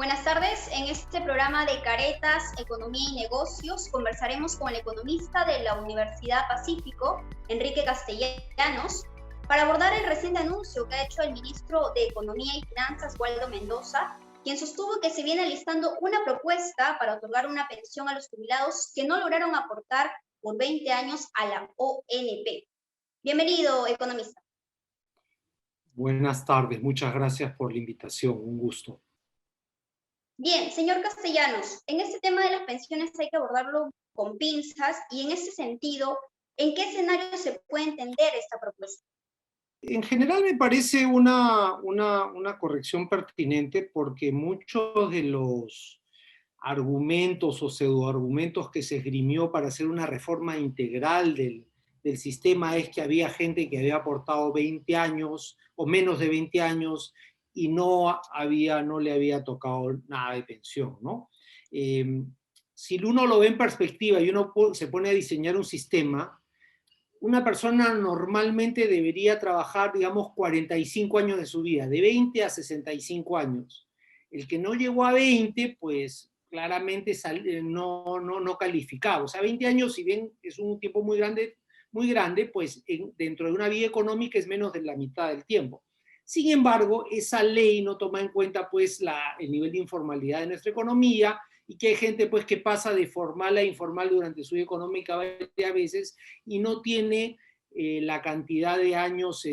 Buenas tardes. En este programa de Caretas, Economía y Negocios conversaremos con el economista de la Universidad Pacífico, Enrique Castellanos, para abordar el reciente anuncio que ha hecho el ministro de Economía y Finanzas, Waldo Mendoza, quien sostuvo que se viene listando una propuesta para otorgar una pensión a los jubilados que no lograron aportar por 20 años a la ONP. Bienvenido, economista. Buenas tardes, muchas gracias por la invitación, un gusto. Bien, señor Castellanos, en este tema de las pensiones hay que abordarlo con pinzas y en ese sentido, ¿en qué escenario se puede entender esta propuesta? En general me parece una corrección pertinente porque muchos de los argumentos o pseudoargumentos que se esgrimió para hacer una reforma integral del sistema es que había gente que había aportado 20 años o menos de 20 años y no le había tocado nada de pensión, ¿no? Si uno lo ve en perspectiva y uno se pone a diseñar un sistema, una persona normalmente debería trabajar, digamos, 45 años de su vida, de 20 a 65 años. El que no llegó a 20, pues claramente no calificaba. O sea, 20 años, si bien es un tiempo muy grande, pues dentro de una vida económica es menos de la mitad del tiempo. Sin embargo, esa ley no toma en cuenta pues el nivel de informalidad de nuestra economía y que hay gente pues que pasa de formal a informal durante su vida económica varias veces y no tiene la cantidad de años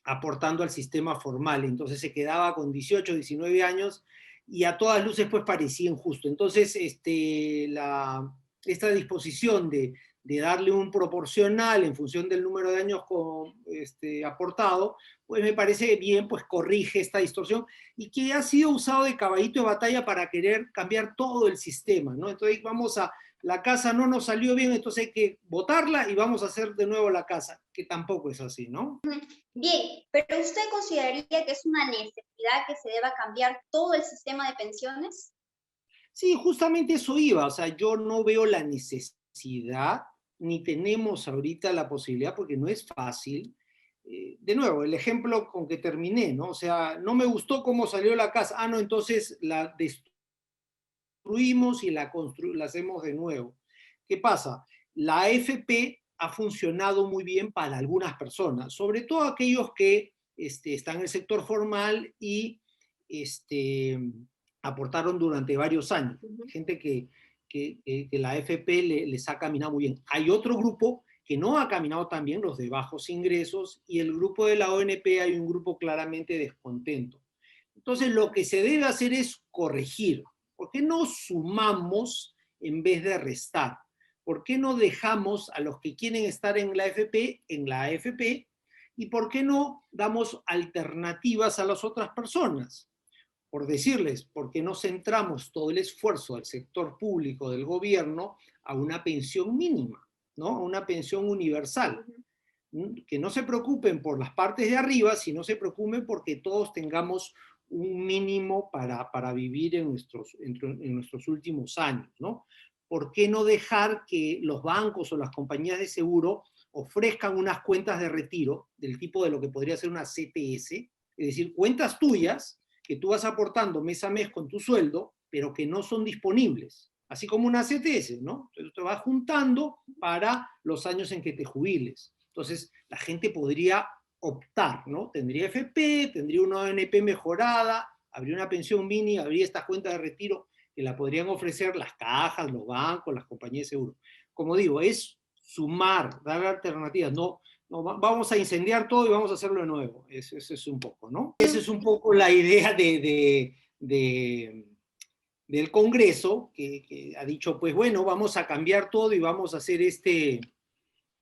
aportando al sistema formal. Entonces se quedaba con 18, 19 años y a todas luces pues parecía injusto. Entonces esta disposición de darle un proporcional en función del número de años aportado, pues me parece bien, pues corrige esta distorsión y que ha sido usado de caballito de batalla para querer cambiar todo el sistema, ¿no? Entonces la casa no nos salió bien, entonces hay que botarla y vamos a hacer de nuevo la casa, que tampoco es así, ¿no? Bien, pero ¿usted consideraría que es una necesidad que se deba cambiar todo el sistema de pensiones? Sí, justamente eso iba, o sea, yo no veo la necesidad, ni tenemos ahorita la posibilidad, porque no es fácil. De nuevo, el ejemplo con que terminé, ¿no? O sea, no me gustó cómo salió la casa, no, entonces la destruimos y la hacemos de nuevo. ¿Qué pasa? La AFP ha funcionado muy bien para algunas personas, sobre todo aquellos que están en el sector formal y aportaron durante varios años. Gente que la AFP les ha caminado muy bien. Hay otro grupo que no ha caminado tan bien, los de bajos ingresos, y el grupo de la ONP hay un grupo claramente descontento. Entonces lo que se debe hacer es corregir. ¿Por qué no sumamos en vez de restar? ¿Por qué no dejamos a los que quieren estar en la AFP en la AFP? ¿Y por qué no damos alternativas a las otras personas? Por decirles, ¿por qué no centramos todo el esfuerzo del sector público, del gobierno, a una pensión mínima, ¿no? A una pensión universal? Que no se preocupen por las partes de arriba, sino se preocupen porque todos tengamos un mínimo para vivir en nuestros últimos años, ¿no? ¿Por qué no dejar que los bancos o las compañías de seguro ofrezcan unas cuentas de retiro del tipo de lo que podría ser una CTS, es decir, cuentas tuyas que tú vas aportando mes a mes con tu sueldo, pero que no son disponibles, así como una CTS, ¿no? Entonces te vas juntando para los años en que te jubiles. Entonces, la gente podría optar, ¿no? Tendría FP, tendría una ONP mejorada, habría una pensión mini, habría estas cuentas de retiro que la podrían ofrecer las cajas, los bancos, las compañías de seguro. Como digo, es sumar, dar alternativas, no vamos a incendiar todo y vamos a hacerlo de nuevo. Eso es un poco, ¿no? Esa es un poco la idea del Congreso, que ha dicho, pues bueno, vamos a cambiar todo y vamos a hacer de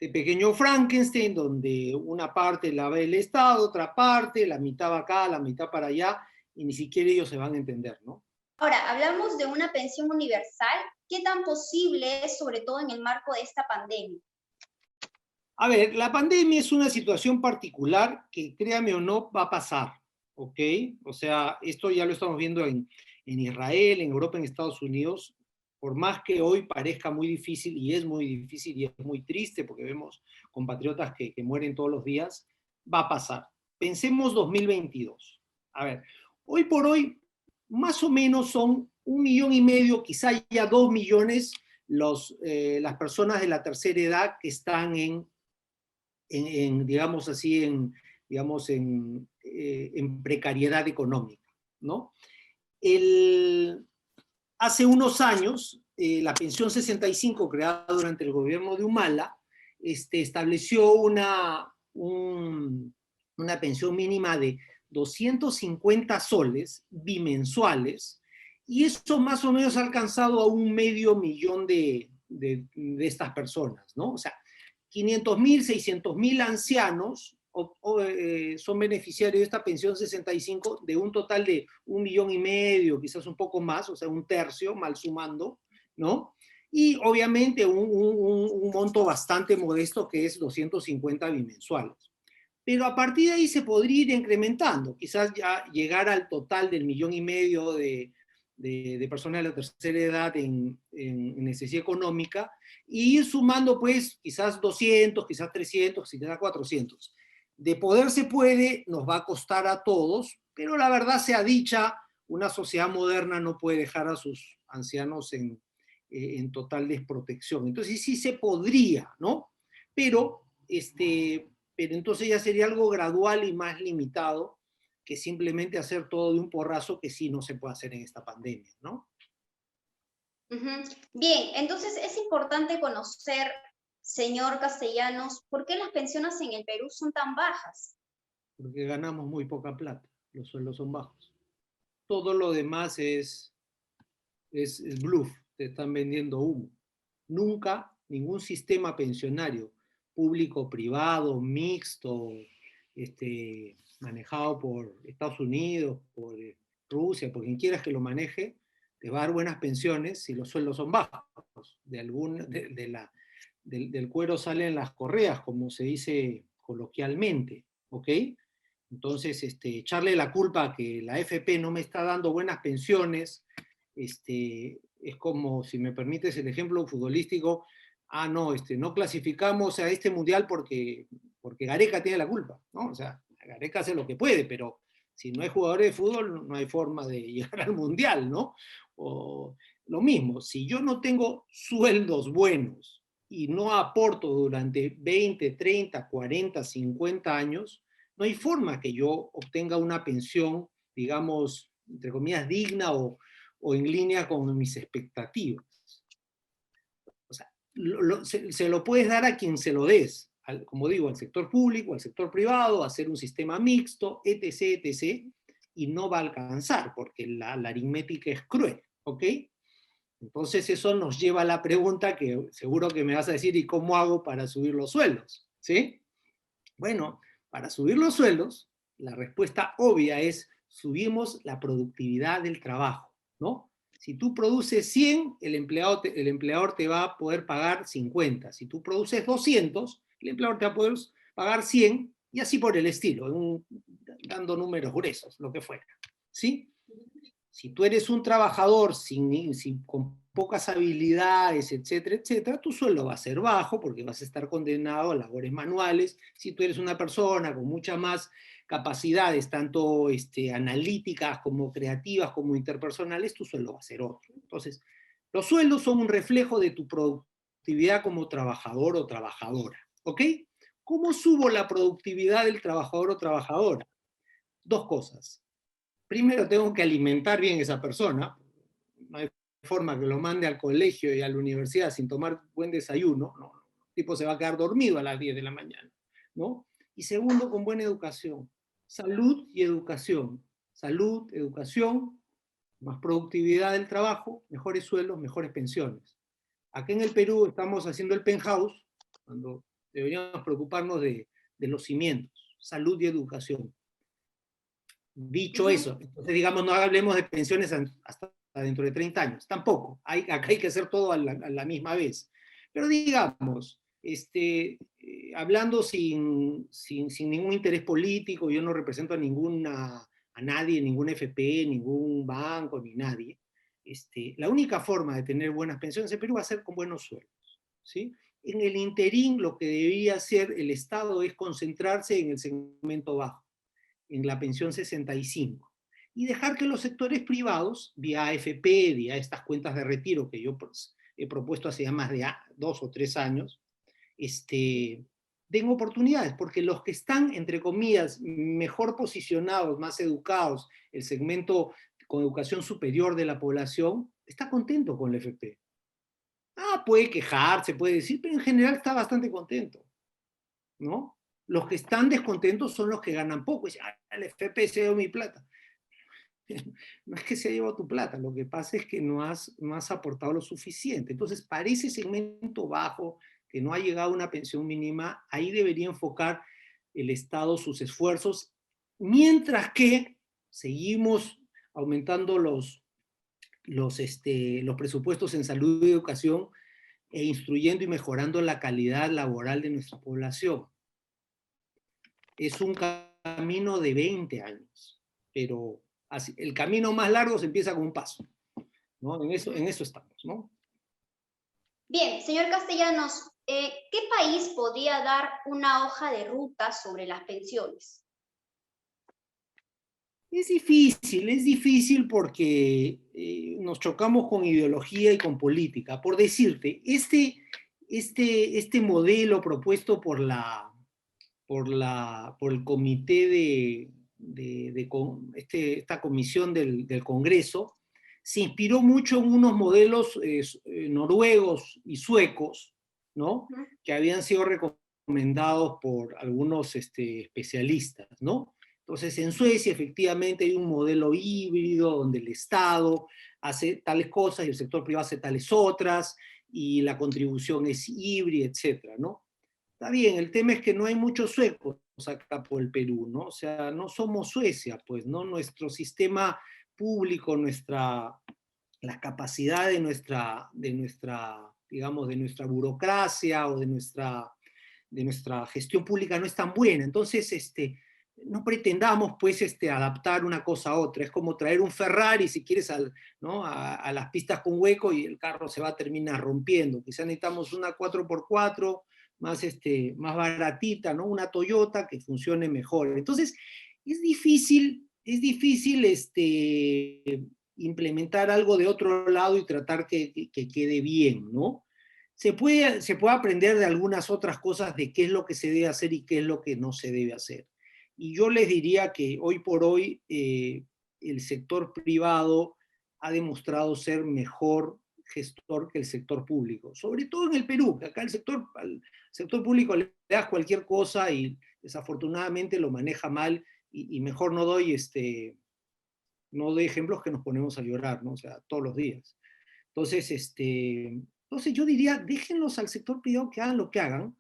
pequeño Frankenstein, donde una parte la ve el Estado, otra parte, la mitad va acá, la mitad para allá, y ni siquiera ellos se van a entender, ¿no? Ahora, hablamos de una pensión universal. ¿Qué tan posible es, sobre todo en el marco de esta pandemia? A ver, la pandemia es una situación particular que, créame o no, va a pasar, ¿ok? O sea, esto ya lo estamos viendo en Israel, en Europa, en Estados Unidos. Por más que hoy parezca muy difícil, y es muy difícil y es muy triste porque vemos compatriotas que mueren todos los días, va a pasar. Pensemos 2022. A ver, hoy por hoy más o menos son 1,5 millones, quizá ya 2 millones las personas de la tercera edad que están digamos así, en precariedad económica, ¿no? Hace unos años, la pensión 65, creada durante el gobierno de Humala, estableció una pensión mínima de 250 soles bimensuales, y eso más o menos ha alcanzado a 500,000 de estas personas, ¿no? O sea, 500,000, 600,000 ancianos son beneficiarios de esta pensión 65, de un total de 1,5 millones, quizás un poco más, o sea, un tercio, mal sumando, ¿no? Y obviamente un monto bastante modesto, que es 250 bimensuales. Pero a partir de ahí se podría ir incrementando, quizás ya llegar al total del 1,5 millones de personas de la tercera edad en necesidad económica, y ir sumando pues quizás 200, quizás 300, quizás 400. De poder se puede, nos va a costar a todos, pero la verdad sea dicha, una sociedad moderna no puede dejar a sus ancianos en total desprotección. Entonces sí se podría, ¿no? Pero, pero entonces ya sería algo gradual y más limitado que simplemente hacer todo de un porrazo, que sí no se puede hacer en esta pandemia, ¿no? Bien, entonces es importante conocer, señor Castellanos, ¿por qué las pensiones en el Perú son tan bajas? Porque ganamos muy poca plata, los sueldos son bajos. Todo lo demás es bluff, te están vendiendo humo. Nunca ningún sistema pensionario, público, privado, mixto, manejado por Estados Unidos, por Rusia, por quien quieras que lo maneje, te va a dar buenas pensiones si los sueldos son bajos. Del cuero salen las correas, como se dice coloquialmente, ¿ok? Entonces, echarle la culpa a que la AFP no me está dando buenas pensiones, es como, si me permites el ejemplo futbolístico, no, no clasificamos a este mundial porque Gareca tiene la culpa, ¿no? O sea, Gareca hace lo que puede, pero si no hay jugadores de fútbol, no hay forma de llegar al mundial, ¿no? O lo mismo, si yo no tengo sueldos buenos y no aporto durante 20, 30, 40, 50 años, no hay forma que yo obtenga una pensión, digamos, entre comillas, digna o en línea con mis expectativas. O sea, se lo puedes dar a quien se lo des, como digo, al sector público, al sector privado, hacer un sistema mixto, etc., etc., y no va a alcanzar, porque la aritmética es cruel, ¿ok? Entonces eso nos lleva a la pregunta que seguro que me vas a decir, ¿y cómo hago para subir los sueldos? ¿Sí? Bueno, para subir los sueldos, la respuesta obvia es subimos la productividad del trabajo, ¿no? Si tú produces 100, el empleador te va a poder pagar 50. Si tú produces 200, el empleador te va a poder pagar 100, y así por el estilo, dando números gruesos, lo que fuera, ¿sí? Si tú eres un trabajador con pocas habilidades, etcétera, etcétera, tu sueldo va a ser bajo porque vas a estar condenado a labores manuales. Si tú eres una persona con muchas más capacidades, tanto analíticas como creativas como interpersonales, tu sueldo va a ser otro. Entonces, los sueldos son un reflejo de tu productividad como trabajador o trabajadora, ¿ok? ¿Cómo subo la productividad del trabajador o trabajadora? Dos cosas. Primero tengo que alimentar bien a esa persona. No hay forma que lo mande al colegio y a la universidad sin tomar buen desayuno. No, el tipo se va a quedar dormido a las 10 de la mañana, ¿no? Y segundo, con buena educación. Salud y educación. Salud, educación, más productividad del trabajo, mejores sueldos, mejores pensiones. Aquí en el Perú estamos haciendo el penthouse, cuando deberíamos preocuparnos de los cimientos, salud y educación. Dicho eso, entonces digamos, no hablemos de pensiones hasta dentro de 30 años, tampoco, acá hay que hacer todo a la misma vez. Pero digamos, hablando sin ningún interés político, yo no represento a nadie, ningún FP, ningún banco, ni nadie. La única forma de tener buenas pensiones en Perú va a ser con buenos sueldos, ¿sí? En el interín, lo que debería hacer el Estado es concentrarse en el segmento bajo, en la pensión 65, y dejar que los sectores privados, vía AFP, vía estas cuentas de retiro que yo pues, he propuesto hace ya más de 2 o 3 años, den oportunidades, porque los que están, entre comillas, mejor posicionados, más educados, el segmento con educación superior de la población, está contento con la FP. Puede quejarse, puede decir, pero en general está bastante contento, ¿no? Los que están descontentos son los que ganan poco. Dicen, el FP se dio mi plata. No es que se ha llevado tu plata, lo que pasa es que no has aportado lo suficiente. Entonces, para ese segmento bajo, que no ha llegado a una pensión mínima, ahí debería enfocar el Estado sus esfuerzos, mientras que seguimos aumentando los presupuestos en salud y educación e instruyendo y mejorando la calidad laboral de nuestra población. Es un camino de 20 años, pero así, el camino más largo se empieza con un paso, ¿no? En eso estamos, ¿no? Bien, señor Castellanos, ¿qué país podría dar una hoja de ruta sobre las pensiones? Es difícil porque nos chocamos con ideología y con política. Por decirte, este modelo propuesto por el comité esta comisión del Congreso, se inspiró mucho en unos modelos noruegos y suecos, ¿no? Que habían sido recomendados por algunos especialistas, ¿no? Entonces, en Suecia efectivamente hay un modelo híbrido donde el Estado hace tales cosas y el sector privado hace tales otras, y la contribución es híbrida, etcétera, ¿no? Está bien, el tema es que no hay muchos suecos acá por el Perú, ¿no? O sea, no somos Suecia, pues, ¿no? Nuestro sistema público, la capacidad digamos, de nuestra burocracia o de nuestra gestión pública no es tan buena. Entonces, no pretendamos, pues, adaptar una cosa a otra. Es como traer un Ferrari, si quieres, ¿no? a las pistas con hueco y el carro se va a terminar rompiendo. Quizá necesitamos una 4x4 más baratita, ¿no? Una Toyota que funcione mejor. Entonces, es difícil implementar algo de otro lado y tratar que quede bien, ¿no? Se puede aprender de algunas otras cosas de qué es lo que se debe hacer y qué es lo que no se debe hacer. Y yo les diría que hoy por hoy el sector privado ha demostrado ser mejor gestor que el sector público, sobre todo en el Perú, que acá al sector público le das cualquier cosa y desafortunadamente lo maneja mal, y mejor no doy ejemplos que nos ponemos a llorar, ¿no? O sea, todos los días. Entonces yo diría, déjenlos al sector privado que hagan lo que hagan,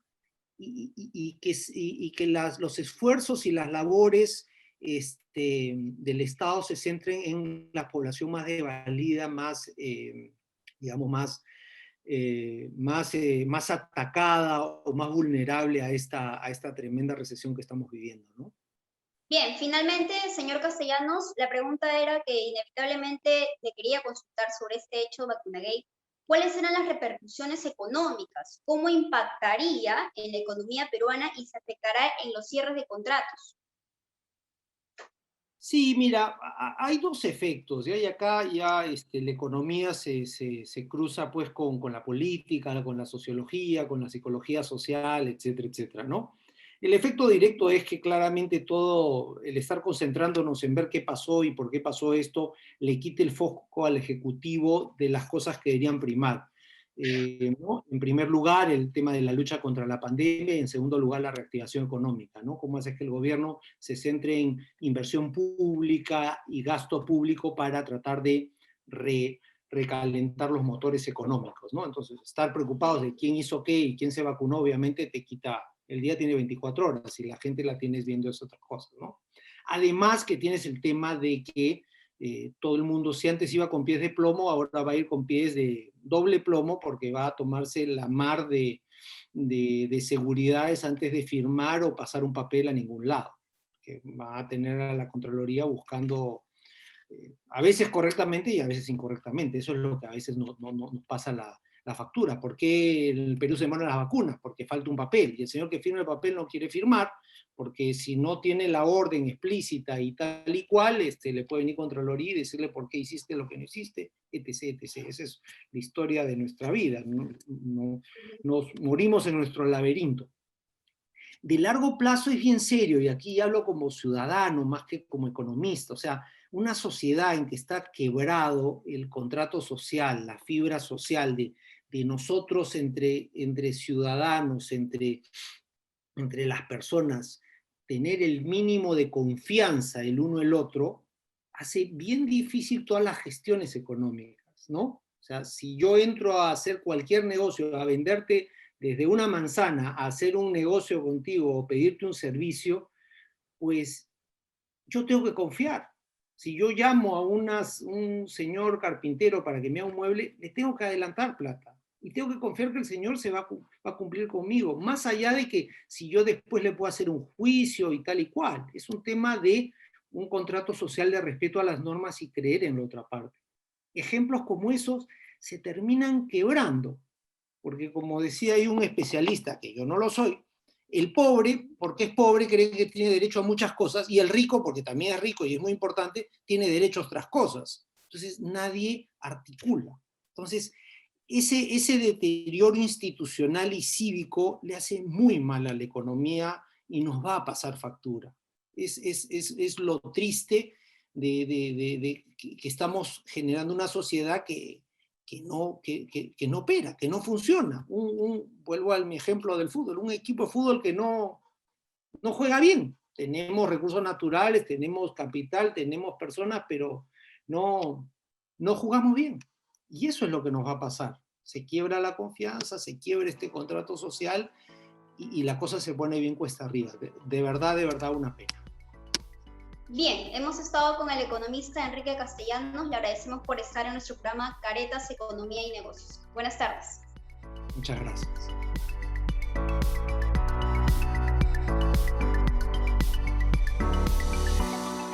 y que los esfuerzos y las labores del Estado se centren en la población más desvalida, digamos, más atacada o más vulnerable a esta tremenda recesión que estamos viviendo, ¿no? Bien, finalmente, señor Castellanos, la pregunta era que inevitablemente le quería consultar sobre este hecho Vacunagate. ¿Cuáles eran las repercusiones económicas? ¿Cómo impactaría en la economía peruana y se afectará en los cierres de contratos? Sí, mira, hay dos efectos, ¿ya? Y acá ya la economía se cruza pues con la política, con la sociología, con la psicología social, etcétera, etcétera, ¿no? El efecto directo es que claramente todo el estar concentrándonos en ver qué pasó y por qué pasó esto le quite el foco al Ejecutivo de las cosas que deberían primar. ¿No? En primer lugar, el tema de la lucha contra la pandemia, y en segundo lugar, la reactivación económica, ¿no? ¿Cómo hace que el gobierno se centre en inversión pública y gasto público para tratar de recalentar los motores económicos, ¿no? Entonces, estar preocupados de quién hizo qué y quién se vacunó, obviamente te quita, el día tiene 24 horas y la gente la tienes viendo es otra cosa, ¿no? Además que tienes el tema de que todo el mundo, si antes iba con pies de plomo, ahora va a ir con pies de doble plomo porque va a tomarse la mar de seguridades antes de firmar o pasar un papel a ningún lado. Que va a tener a la Contraloría buscando, a veces correctamente y a veces incorrectamente. Eso es lo que a veces nos pasa la la factura. ¿Por qué el Perú se demora las vacunas? Porque falta un papel, y el señor que firma el papel no quiere firmar, porque si no tiene la orden explícita y tal y cual, le puede venir Contraloría y decirle por qué hiciste lo que no hiciste, etc., etc. Esa es la historia de nuestra vida. Nos morimos en nuestro laberinto. De largo plazo es bien serio, y aquí hablo como ciudadano más que como economista. O sea, una sociedad en que está quebrado el contrato social, la fibra social de nosotros entre ciudadanos, entre las personas, tener el mínimo de confianza el uno el otro, hace bien difícil todas las gestiones económicas, ¿no? O sea, si yo entro a hacer cualquier negocio, a venderte desde una manzana, a hacer un negocio contigo o pedirte un servicio, pues yo tengo que confiar. Si yo llamo a un señor carpintero para que me haga un mueble, le tengo que adelantar plata. Y tengo que confiar que el señor se va a cumplir conmigo, más allá de que si yo después le puedo hacer un juicio y tal y cual. Es un tema de un contrato social de respeto a las normas y creer en la otra parte. Ejemplos como esos se terminan quebrando, porque como decía ahí un especialista, que yo no lo soy, el pobre, porque es pobre, cree que tiene derecho a muchas cosas, y el rico, porque también es rico y es muy importante, tiene derecho a otras cosas. Entonces nadie articula. Entonces, ese deterioro institucional y cívico le hace muy mal a la economía y nos va a pasar factura. Es lo triste de que estamos generando una sociedad que no opera, que no funciona. Vuelvo a mi ejemplo del fútbol, un equipo de fútbol que no juega bien. Tenemos recursos naturales, tenemos capital, tenemos personas, pero no jugamos bien. Y eso es lo que nos va a pasar. Se quiebra la confianza, se quiebra este contrato social y la cosa se pone bien cuesta arriba. De verdad, una pena. Bien, hemos estado con el economista Enrique Castellanos. Le agradecemos por estar en nuestro programa Caretas, Economía y Negocios. Buenas tardes. Muchas gracias.